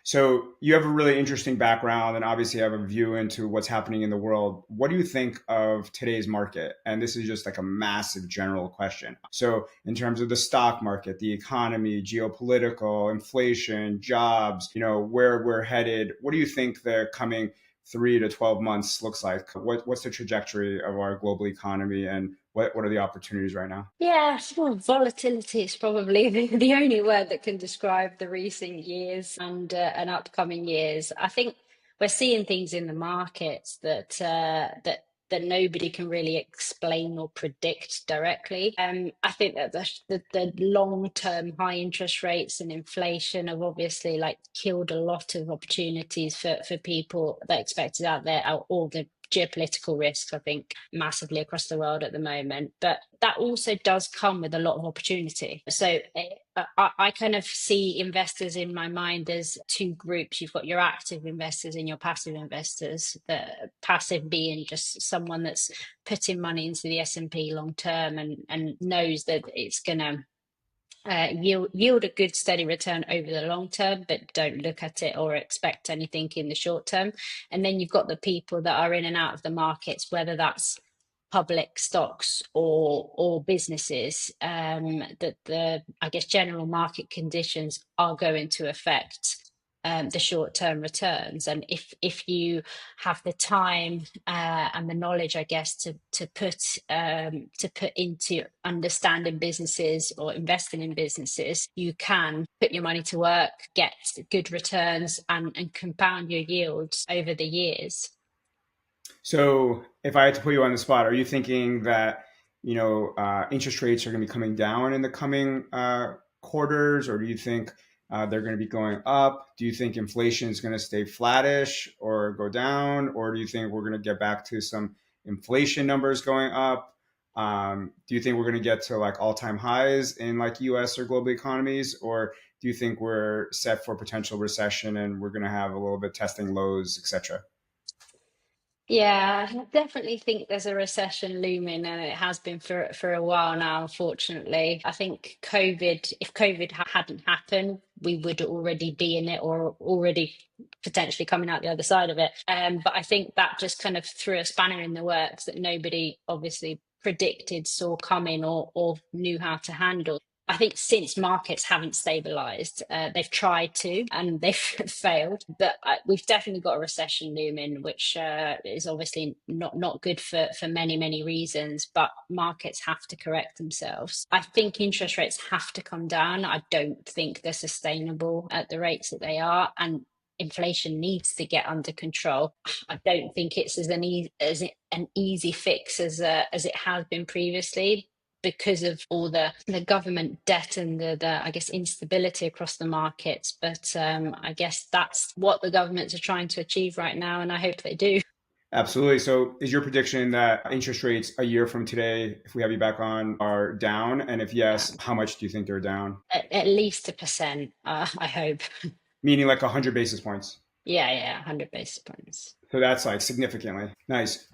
So you have a really interesting background and obviously have a view into what's happening in the world. What do you think of today's market? And this is just like a massive general question. So in terms of the stock market, the economy, geopolitical, inflation, jobs, where we're headed, what do you think the coming 3 to 12 months looks like? What's the trajectory of our global economy and what are the opportunities right now? Yeah, well, volatility is probably the only word that can describe the recent years and upcoming years. I think we're seeing things in the markets that nobody can really explain or predict directly. I think that the long-term high interest rates and inflation have obviously like killed a lot of opportunities for people that expected out there, all the geopolitical risks, I think, massively across the world at the moment. But that also does come with a lot of opportunity. So I kind of see investors in my mind as two groups. You've got your active investors and your passive investors. The passive being just someone that's putting money into the S&P long term and knows that it's going to yield a good steady return over the long term, but don't look at it or expect anything in the short term. And then you've got the people that are in and out of the markets, whether that's public stocks or businesses, that the I guess general market conditions are going to affect the short-term returns. And if you have the time and the knowledge, I guess, to put into understanding businesses or investing in businesses, you can put your money to work, get good returns, and compound your yields over the years. So, if I had to put you on the spot, are you thinking that interest rates are going to be coming down in the coming quarters, or do you think they're going to be going up? Do you think inflation is going to stay flattish or go down, or do you think we're going to get back to some inflation numbers going up? Do you think we're going to get to like all-time highs in like U.S. or global economies, or do you think we're set for potential recession and we're going to have a little bit testing lows, etc.? Yeah, I definitely think there's a recession looming, and it has been for a while now, unfortunately. I think if COVID hadn't happened, we would already be in it or already potentially coming out the other side of it. But I think that just kind of threw a spanner in the works that nobody obviously predicted, saw coming, or knew how to handle. I think since markets haven't stabilized, they've tried to and they've failed. But we've definitely got a recession looming, which is obviously not good for many reasons. But markets have to correct themselves. I think interest rates have to come down. I don't think they're sustainable at the rates that they are, and inflation needs to get under control. I don't think it's an easy fix as it has been previously, because of all the government debt and the I guess instability across the markets. But I guess that's what the governments are trying to achieve right now, and I hope they do. Absolutely. So, is your prediction that interest rates a year from today, if we have you back on, are down? And if yes, how much do you think they're down? At least 1%, I hope. Meaning like 100 basis points. Yeah, 100 basis points. So that's like significantly nice.